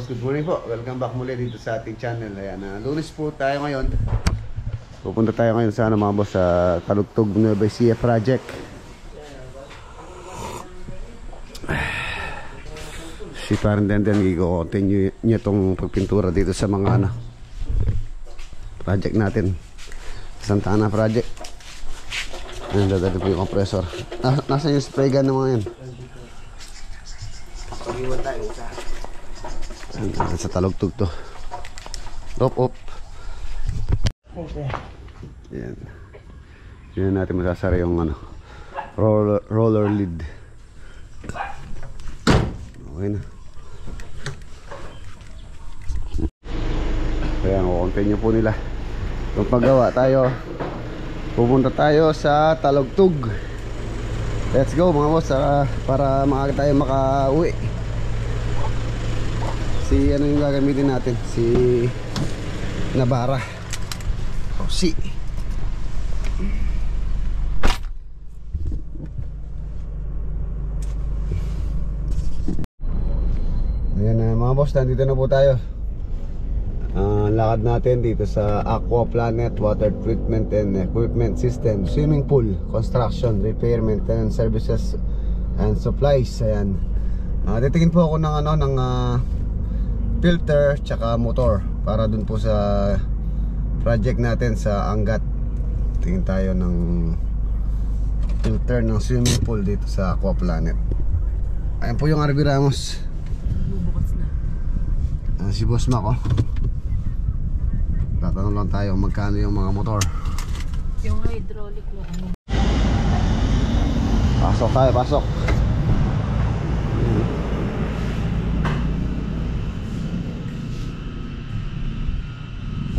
Good morning po, welcome back muli dito sa ating channel. Ayan, Lunes po tayo ngayon. Pupunta tayo ngayon sa mga boss, sa Talugtog Nueva Ecija project. Si parang Denden, i-continue niya itong pagpintura dito sa mga project natin. Santa Ana project. Ayan, dadali po yung compressor. Nasaan yung spray gun ng mga yan? Pag-iwan tayo sa Talugtog to. Top up. Okay. Yan. Yan natin masasara yung roller lid. Okay na. Kaya continue po nila. Kung paggawa tayo, pupunta tayo sa Talugtog. Let's go mga boss, para tayo makauwi. Ano yung gagamitin natin? Si Navara. Si ayan na mga boss, nandito na po tayo. Lakad natin dito sa Aqua Planet Water Treatment and Equipment System Swimming Pool Construction, Repair, Maintenance Services and Supplies. Ayan. Titingin po ako ng filter tsaka motor para dun po sa project natin sa Angat. Tingin tayo ng filter ng swimming pool dito sa Aqua Planet. Ayan po yung RB Ramos. Si Boss Mac, tatanong lang tayo magkano yung mga motor. Yung hydraulic na Pasok tayo, pasok.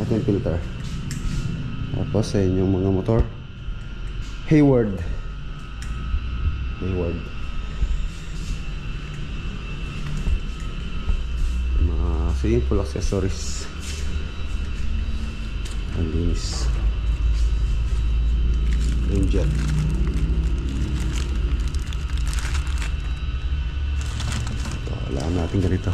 Ito yung filter. Tapos yung mga motor Hayward mga simple accessories. Ang linis. Yung jet. Wala natin ganito.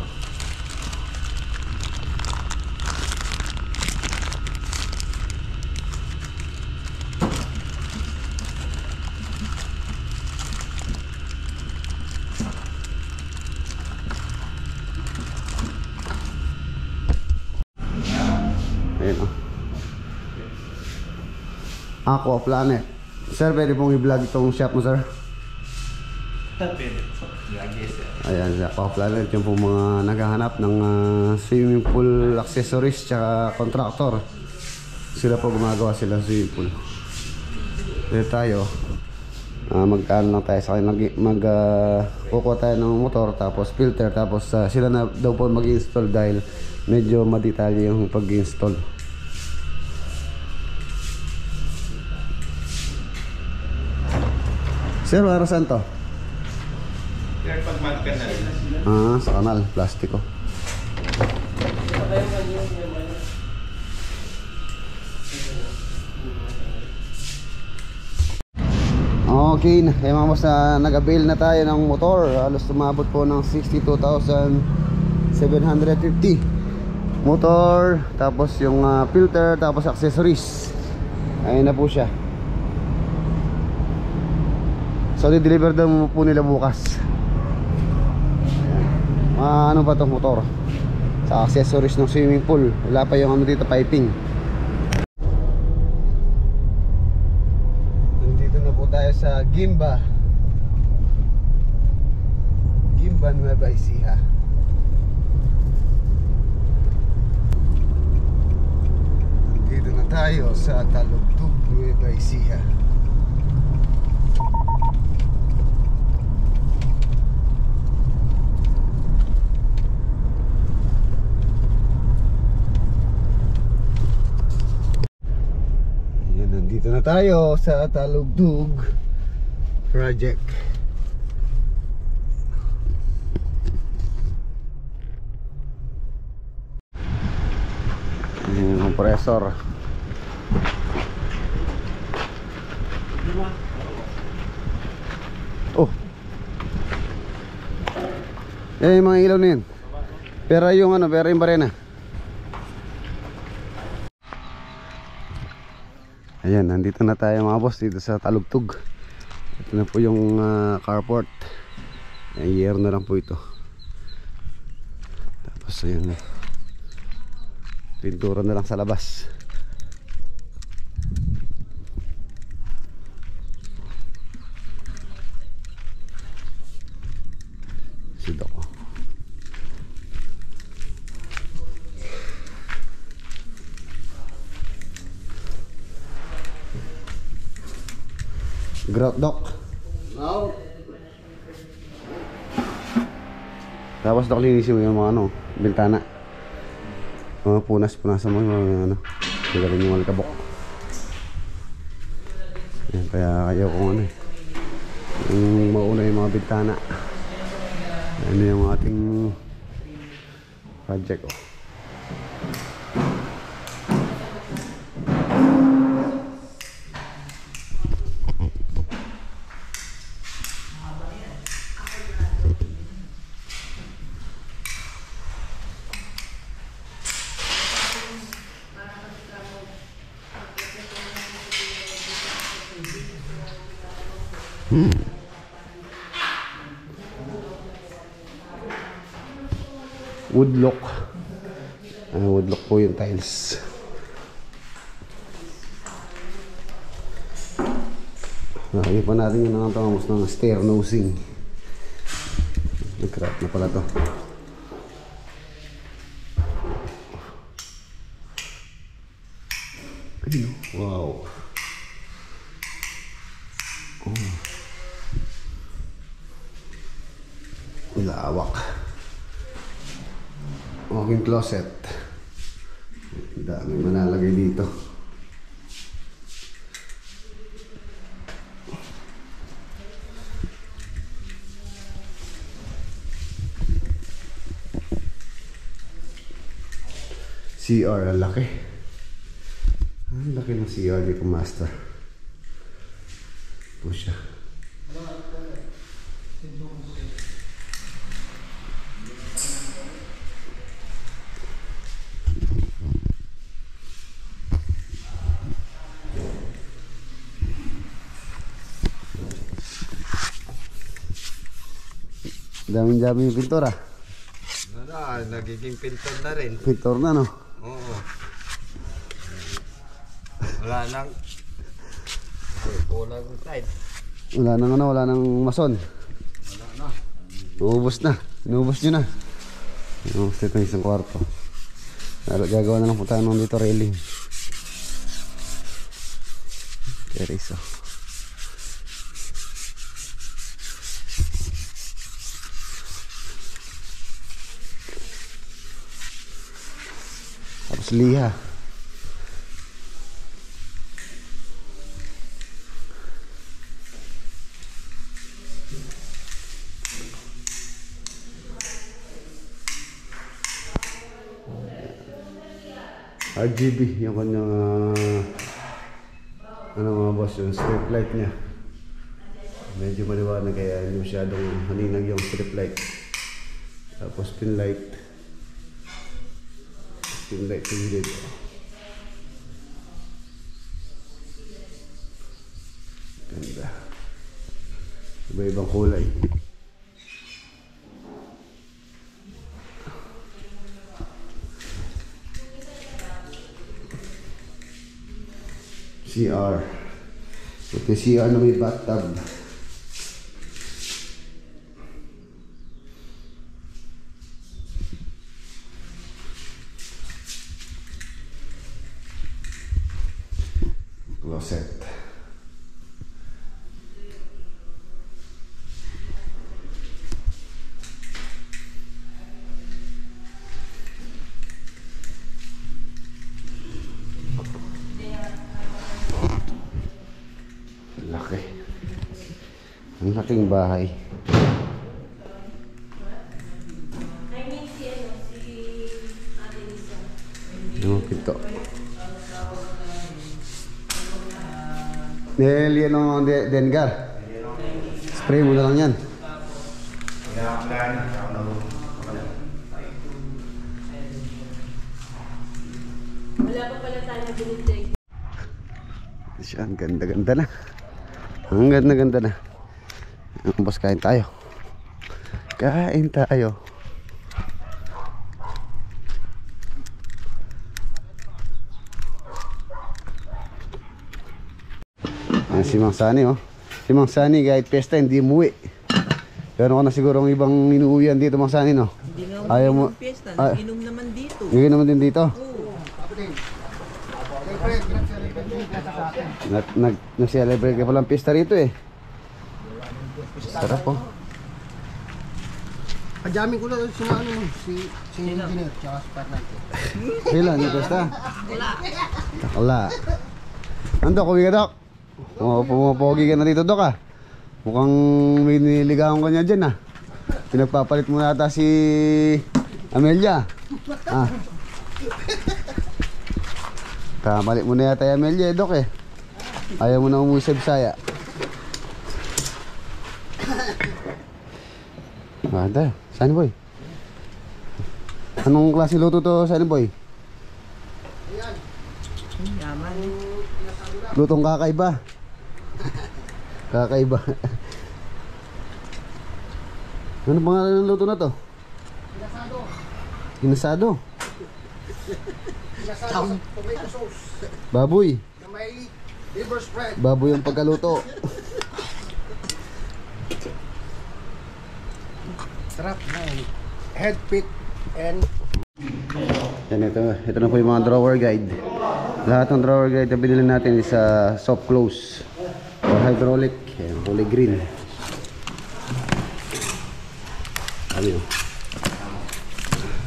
Aqua Planet. Sir, pwede pong i-vlog itong shop mo, sir? Pwede po. Sir. Ayan, sa Aqua Planet. Yung pong mga naghahanap ng swimming pool accessories tsaka contractor. Sila po gumagawa sila ng swimming pool. Dito tayo. Magkaan lang tayo sa akin. Kukuha tayo ng motor, tapos filter, tapos sila na daw po mag-install dahil medyo madetalye yung pag-install. Sir, para saan to? Sir, pag kanal. Sa kanal, plastiko. Okay, mga boss, na nag-avail na tayo ng motor. Halos tumabot po ng 62,750. Motor, tapos yung filter, tapos accessories. Ayun na po siya. So di-deliver daw po nila bukas. Ano pa itong motor? Sa accessories ng swimming pool. Wala pa yung ano dito, piping. Tayo sa Gimba Nueva Ecija. Dito na tayo sa Talugtog, Nueva Ecija. Nandito na tayo sa Talugtog project. Yung compressor. Oh. Yung mga ilaw na yun. Pero yung ano, pero yung barena. Ayan, nandito na tayo mga boss dito sa Talugtog. Ito na po yung carport. Year na lang po ito. Tapos ayan, pintura na lang sa labas. Sidok. Grout dock. No. Tapos dock, linisin mo yung mga ano, bintana. Mga punas-punasan mo yung mga ano, galing yung alikabok. Yan, kaya kayo kung ano eh, yung mauna yung mga bintana. Ano yung ating project oh. Woodlock. Woodlock po yung tiles. Nakagay pa natin yung nakatangamos ng stair nosing. Nag-crack na pala to. Wow. Oh. Lawak. Walk-in closet. Dami manalagay dito. CR, ang laki. Ang laki ng CR dito, master. Ito siya. Daming-dami yung pintura. Nagiging pintor na rin. Pintor na, no? Oo. Wala nang kulang tide. Wala nang ano, wala nang mason. Wala na. Uubos na. Inuubos nyo na. Inuubos dito yung isang kwarto. Gagawa na lang po tayo nung dito railing. Teresa. Tapos liha. RGB yung kanyang ano mga boss, yung strip light niya. Medyo maliwanag kaya hindi masyadong haninag yung strip light. Tapos pin light. Pin light sa gilid. Ganda. Iba-ibang kulay. CR. Ito CR na may bathtub. Closet. Laki. Ang laking bahay. Yung pinto. Nel, yan Dengar. Spray mo na lang yan. Wala pa pala tayo na binigay. Siya, ang ganda-ganda na. Ang ganda-ganda na. Boss, kain tayo. Kain tayo. Ayan si Mang Sani, oh. Si Mang Sani kahit pesta hindi umuwi. Pero ako na siguro ang ibang inuuwian dito, Mang Sani, no? Hindi nga Ayaw mo. ng piyesta, nag-inom naman dito. Ngayon naman din dito. Oo. Nag-celebrate ka palang pista rito eh. Sarap, oh. Pajaming ko lang si engineer tsaka si partner ko. Kailan yung pista? Wala. Ando, kuwi ka, Dok. Pumapogi ka na dito, Dok, ah. Mukhang may niligawan ka niya dyan, ah. Pinagpapalit mo nata si Amelia. Ah. Kamalit mo na yata yung Amelia, Dok, eh. Ayaw mo na umuwi sa Bisaya. Mada, Sunny Boy. Anong klase luto to, Sunny Boy? Yaman. Lutong kakaiba. Kakaiba. Ano pangalan ng luto na to? Ginasado. Ginasado. Tomato sauce. Baboy. Na may liver spread. Baboy ang pagkaluto. Sarap na head pit and Yan, ito na po yung mga drawer guide. Lahat ng drawer guide na binili natin is soft close or hydraulic. Yan, kulay green. Ano yun?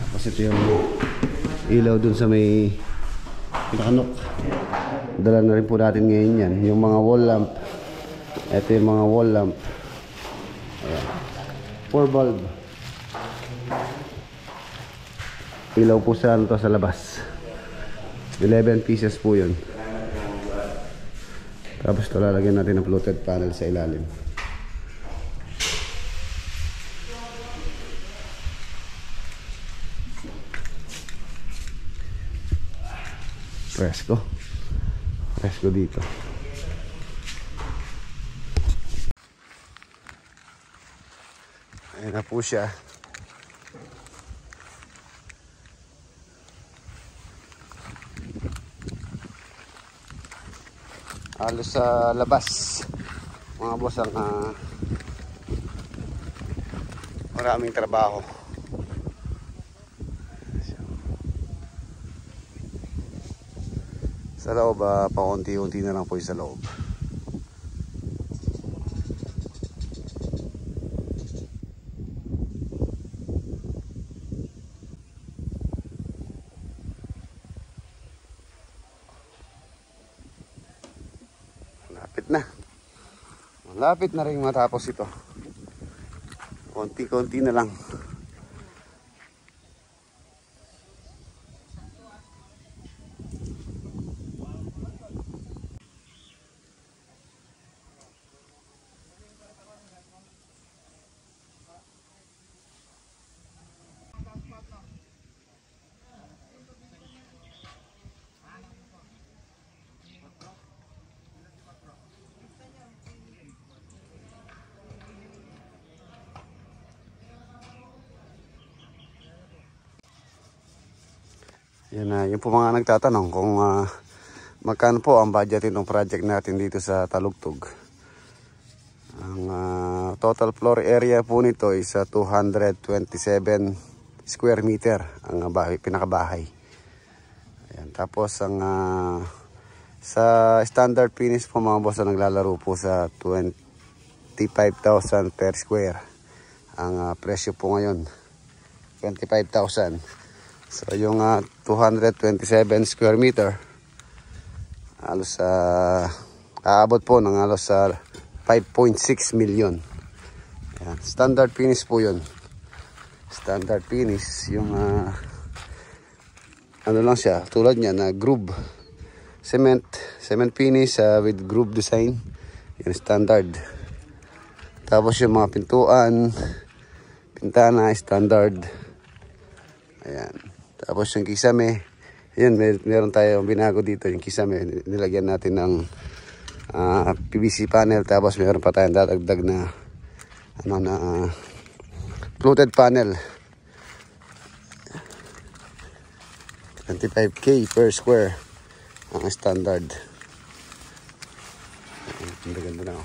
Tapos ito yung ilaw dun sa may pinakanok. Dala na rin po natin ngayon yan. Yung mga wall lamp. Ito yung mga wall lamp. Ayan. 4 bulb. Ilaw po sa ano to, sa labas. 11 pieces po yun. Tapos ito lalagyan natin ng fluted panel sa ilalim. Presko. Presko dito. Ayan na po siya. Halos sa labas mga boss ang maraming trabaho. Sa loob paunti-unti na lang po yung sa loob. Malapit na rin matapos ito. Konti-konti na lang. Yan na, yung po mga nagtatanong kung magkano po ang budget itong project natin dito sa Talugtog. Ang total floor area po nito is 227 square meter ang pinakabahay. Ayan, tapos ang sa standard finish po mga boss na naglalaro po sa 25,000 per square. Ang presyo po ngayon 25,000. So yung 227 square meter halos aabot po ng halos 5.6 million. Ayan, standard finish po yun. Standard finish yung ano lang siya, tulad niya na groove cement finish with groove design. Yan standard. Tapos yung mga pintuan, pintana standard. Ayan. Tapos yung kisame, yun, meron tayong binago dito. Yung kisame, nilagyan natin ng PVC panel. Tapos meron pa tayong dadagdag na fluted panel. 25k per square ang standard. Ang ganda na.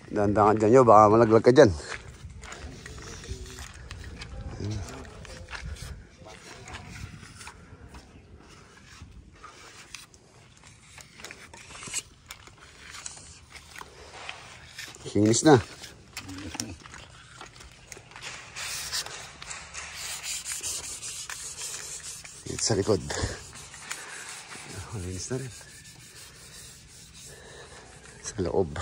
Dahan-dahan dyan nyo, baka malaglag ka dyan. Kinis na. Dito sa likod. Linis na rin. Sa loob.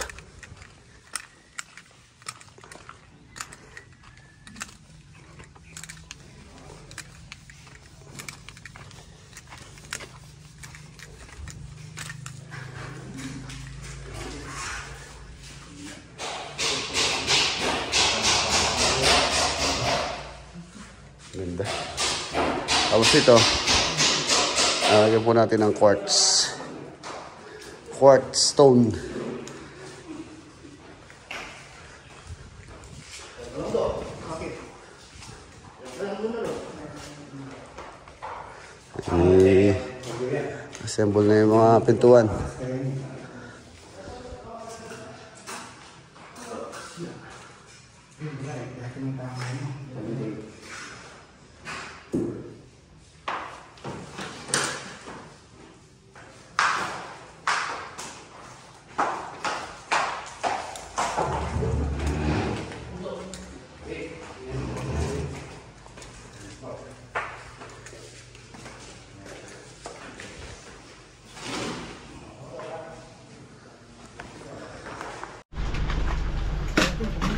Ganda. Tapos ito, lagyan po natin ng quartz stone. Assemble na yung mga pintuan.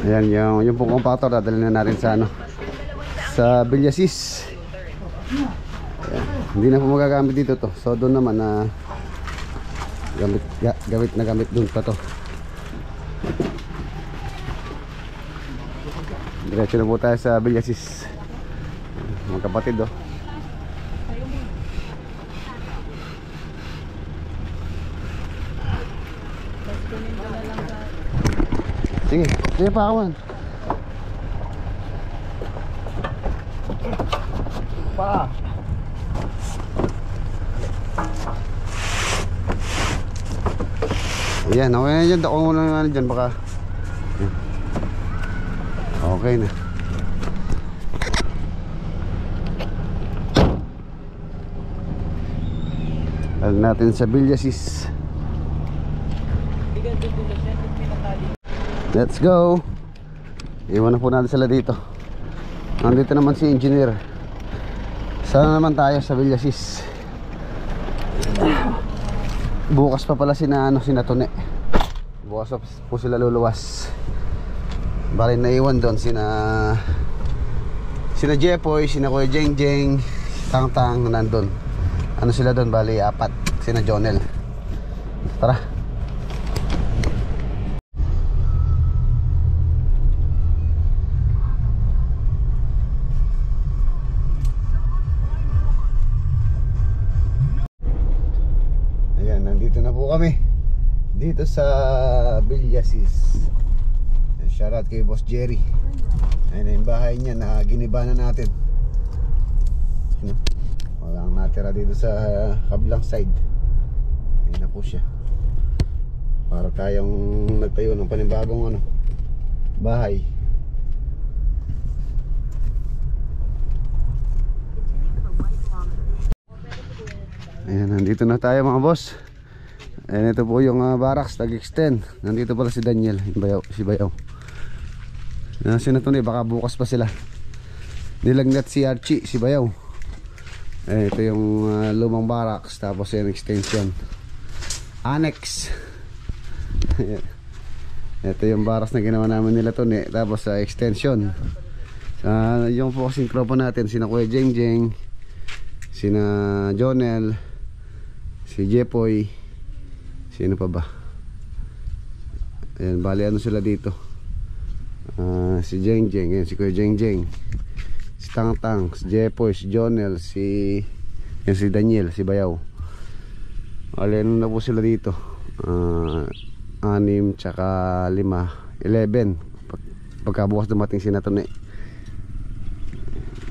Ayan, yung pong compactor dadalhin na natin sa sa Villasis. Ayan, hindi na po magagamit dito to. So doon naman na gamit doon pa to. Diretso na po tayo sa Villasis. Mga kapatid oh. Sige, sige pa kawan. Pa. Ayan, okay na dyan. Dako muna naman dyan baka. Okay na. Alam natin sa Villasis. Let's go. Iwan na po natin sila dito. Nandito naman si engineer. Sana naman tayo sa Villasis. Bukas pa pala sina Tone. Bukas po sila luluwas. Bali naiwan doon sina Jepoy, sina Kuya Jeng, Tang nandun. Ano sila doon, bali 4. Sina Jonel. Tara. Nandito na po kami dito sa Villasis. Shoutout kay Boss Jerry. Ayun na yung bahay niya na giniba na natin. Walang natira dito sa kabilang side. Ayun na po siya. Para tayong nagtayo ng panibagong bahay. Ayan, nandito na tayo mga boss. Ayan, ito po yung barracks, nag-extend. Nandito pala si Daniel, si Bayaw. Sinatunay, baka bukas pa sila. Nilagnat si Archie, si Bayaw. Ayan, ito yung lumang barracks. Tapos yung extension, annex. Ayan. Ito yung barracks na ginawa namin nila to, tapos sa extension. Yung po kasing tropa natin, sina Kuya Jeng Jeng, sina Jonel, si Jepoy, sino pa ba? Ayan, bali sila dito. Si Jeng Jeng, ayan, si Kuya Jeng Jeng, si Tang Tang, si Jepoy, si Jonel, si Daniel, si Bayaw. Bali na po sila dito. 6 tsaka 5, 11. Pagkabukas dumating si Natone.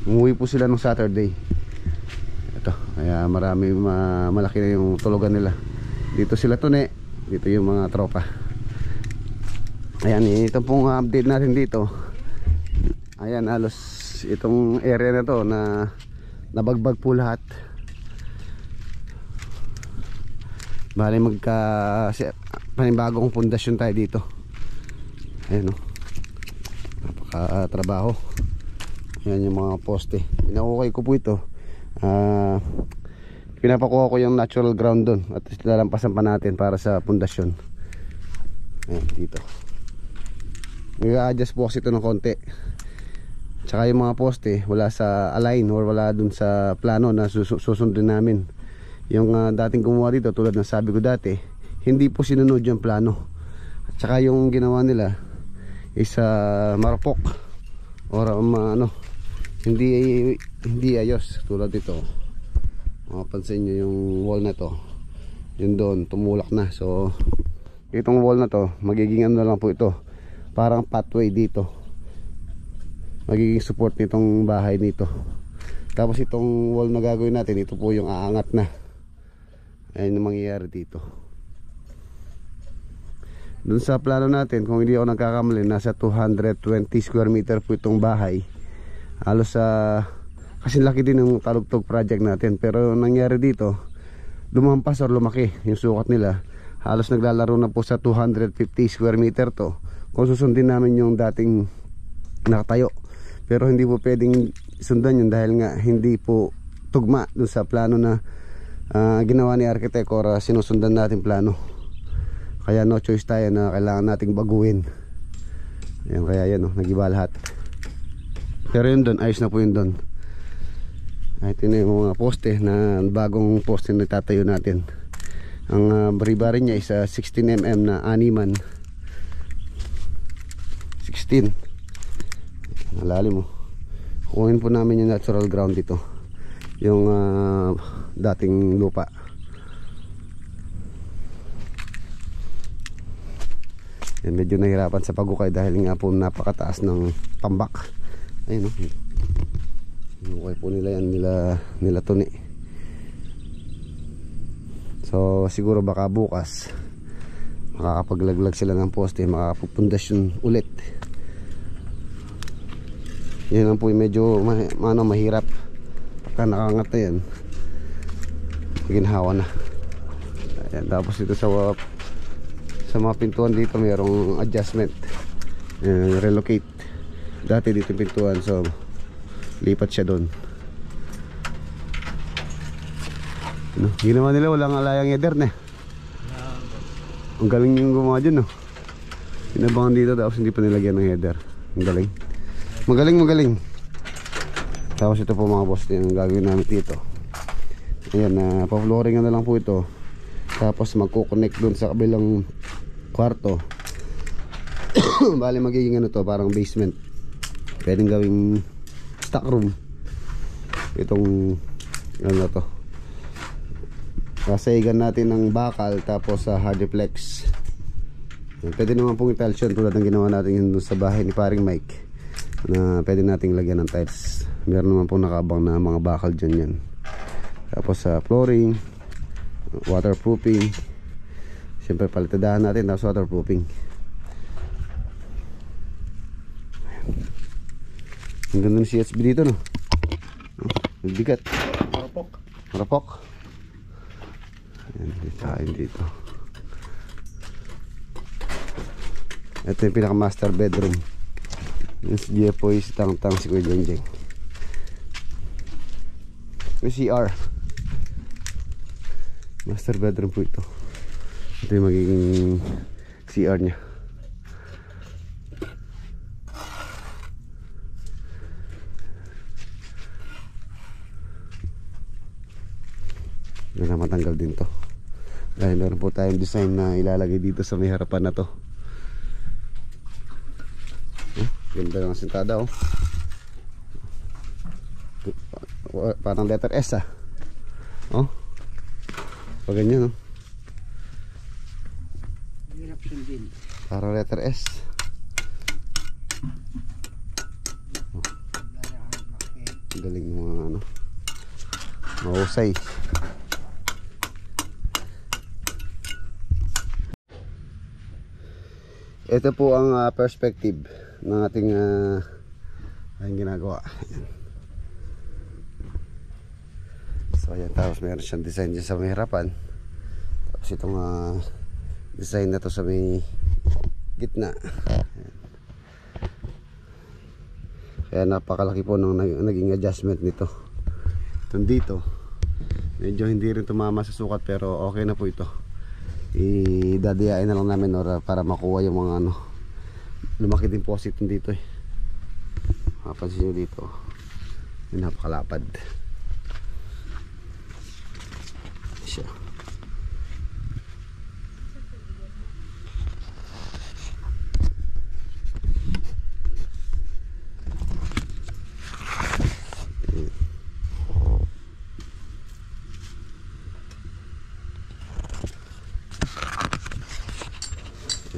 Umuwi po sila nung Saturday. Ito, kaya malaki na yung tulugan nila. Dito sila Tone, dito yung mga tropa. Ayan, ito pong update natin dito. Ayan, halos itong area na to na nabagbag po lahat. Bali panibagong pundasyon tayo dito. Ayan, napaka-trabaho. Ayan yung mga poste. Pinaukay ko po ito. Pinapakuha ko yung natural ground doon at lalampasan pa natin para sa pundasyon. Ayan, dito i-adjust po kasi ito ng konti. Tsaka yung mga poste wala sa align or wala dun sa plano na susundin namin. Yung dating gumawa dito, tulad ng sabi ko dati, hindi po sinunod yung plano. At saka yung ginawa nila is marupok or hindi ayos. Tulad dito, mapapansin nyo yung wall na to, yun doon tumulak na. So itong wall na to magiging lang po ito, parang pathway dito, magiging support nitong bahay nito. Tapos itong wall na gagawin natin, ito po yung aangat na. Ayan yung mangyayari dito. Dun sa plano natin, kung hindi ako nagkakamali, nasa 220 square meter po itong bahay. Halos kasi laki din ng Talugtog project natin. Pero nangyari dito, lumampas or lumaki yung sukat nila. Halos naglalaro na po sa 250 square meter to, kung susundin namin yung dating nakatayo. Pero hindi po pwedeng sundan yun dahil nga hindi po tugma dun sa plano na ginawa ni architect or sinusundan natin plano. Kaya no choice tayo na kailangan nating baguhin. Ayan, kaya yan nagiba lahat. Pero yun doon, ayos na po yun doon. Ito na yung mga poste na bagong poste na tatayo natin. Ang bari-bari niya is 16mm na animan. 16. Malalim mo. Kukunin po namin yung natural ground dito, yung dating lupa. Yan, medyo nahirapan sa pagukay dahil nga po napakataas ng tambak. Ayun hinukay po nila yan, nila Tony. So siguro baka bukas makakapaglaglag sila ng poste, makakapupundasyon ulit. Yan lang po yung medyo mahirap pagka nakangat na yan, ginhawa na. Ayan, tapos dito sa mga pintuan dito mayroong adjustment, relocate. Dati dito yung pintuan, so lipat siya doon. Ginawa nila walang alayang header na. Ang galing yung gumawa dyan, Pinabangan dito tapos hindi pa nilagyan ng header. Ang galing. Magaling. Tapos ito po mga boss, yung gagawin namin dito. Ayan, pa-flooring na lang po ito. Tapos magko-connect doon sa kabilang kwarto. Bali magiging to, parang basement. Pwedeng gawing stock room itong to. Kasaigan natin ng bakal, tapos hardiplex. Yan, pwede naman pong i-tiles yun tulad ng ginawa natin yun dun sa bahay ni paring Mike, na pwede nating lagyan ng tiles. Meron naman pong nakabang na mga bakal dyan yan. Tapos sa flooring, waterproofing, siyempre palitadahan natin, tapos waterproofing. Ang ganda ng CHB dito, no? Nagbigat. Marapok. Ayan, kain dito. Ito yung pinaka master bedroom. Yung si Jepoy, si Tang-Tang, si Kuya Jenjeng. Yung CR. Master bedroom po ito. Ito yung magiging CR nya. Wala matanggal din to. Dahil meron po tayong design na ilalagay dito sa may harapan na to. Ganda ng sintada, oh. Parang letter S, ah. Oh. Pag ganyan, oh. Hirap sundin. Parang letter S. Oh. Galing ng mga ano. Mahusay. Ito po ang perspective ng ating ginagawa. Ayan. So ayan, tapos meron siyang design dyan sa may harapan. Tapos itong design na to sa may gitna. Ayan. Kaya napakalaki po ng naging adjustment nito. Itong dito, medyo hindi rin tumama sa sukat, pero okay na po ito. Idadiyain na lang namin para makuha yung mga ano. Lumaki din po kasi ito dito eh. Mapansin nyo dito, may napakalapad siya.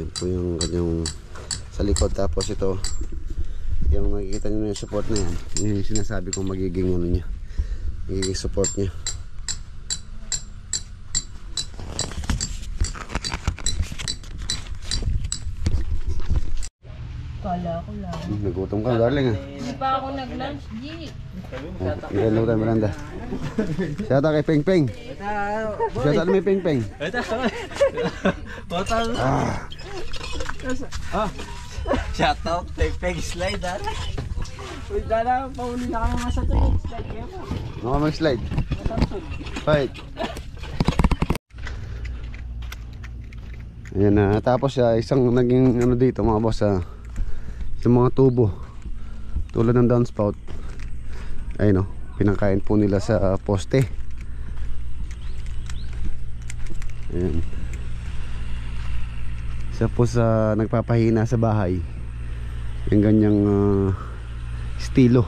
Yan po yung kanyang sa likod. Tapos ito, yung makikita nyo yung support na yan, yun yung sinasabi kong magiging ano niya, magiging support niya. Kala ko lang. Nagutom ka, darling, ah. Hindi pa ako nag-lunch, G. Hello tayo, Miranda. Shout out kay Peng Peng. Shout out may Peng Peng. Shout out, peg slide, ha? Uy, dala, pauli na kami masa to yung slide kayo mo. Ano ka mag-slide? Fight. Ayan na, tapos isang naging ano dito mga boss, yung mga tubo tulad ng downspout. Ayun, pinangkain po nila sa poste. Ayan. Isa po sa nagpapahina sa bahay yung ganyang estilo,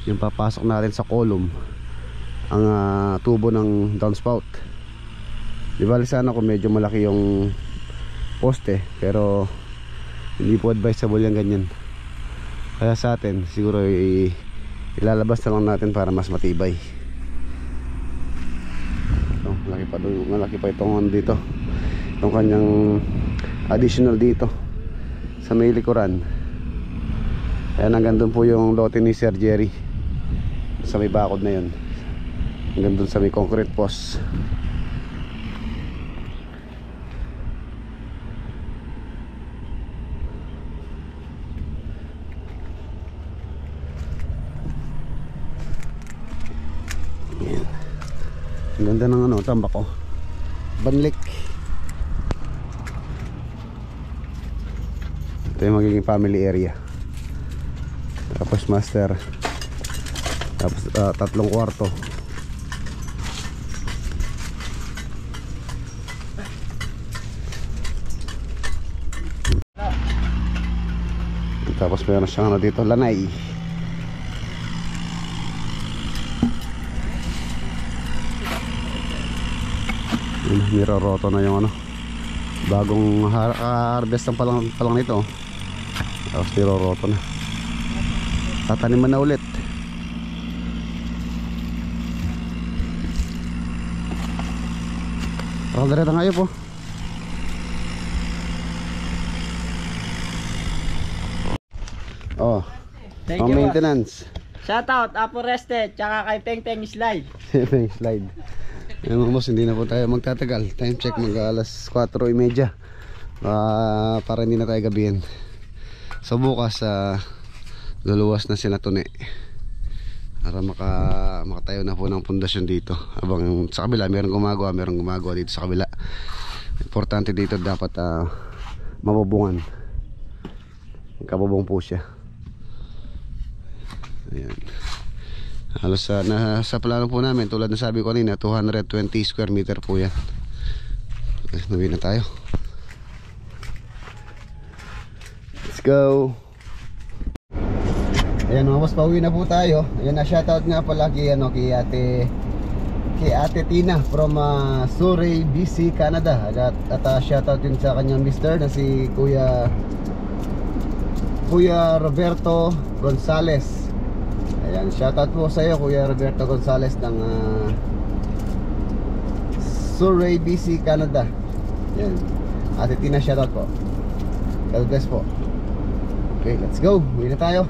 yung papasok natin sa column ang tubo ng downspout. Di ba sana kung medyo malaki yung poste, pero hindi po advisable yung ganyan. Kaya sa atin siguro ilalabas na lang natin para mas matibay. So, malaki pa itong dito, itong kanyang additional dito sa may likuran. Kaya hanggang doon po yung lote ni Sir Jerry sa may bakod na yun, hanggang doon sa may concrete post. Ang ganda ng tambak, oh. Banlik. Ito yung magiging family area. Tapos master. Tapos 3 kwarto. Tapos meron siyang dito, lanay. Niroroto na yung Bagong harvest pa lang nito. Tapos niroroto na. Tataniman na ulit. Kaldereta ngayon po. Oh, Thank ang you, boss. maintenance. Shoutout, Apo Rested, tsaka kay Peng Peng Slide. Saving slide. Ayun mga boss, hindi na po tayo magtatagal. Time check mag alas 4:30. Para hindi na tayo gabihin. So bukas luluwas na sila Tune. Para makatayo na po ng pundasyon dito. Habang sa kabila merong gumagawa dito sa kabila. Importante dito dapat mabubungan. Kabubong po siya. Ayan. Halos nasa plano po namin, tulad na sabi ko kanina, 220 square meter po yan. Okay, nabi na tayo. Let's go. Ayan mga boss, pauwi na po tayo. Ayan na, shoutout nga pala kay Ate Tina from Surrey, BC, Canada. At shoutout din sa kanyang mister na si Kuya Roberto Gonzales. Ayan, shoutout po sa iyo Kuya Roberto Gonzales ng Surrey, BC, Canada. Ayan, Ate Tina, shoutout po. God bless po. Okay, let's go. Uwi na tayo.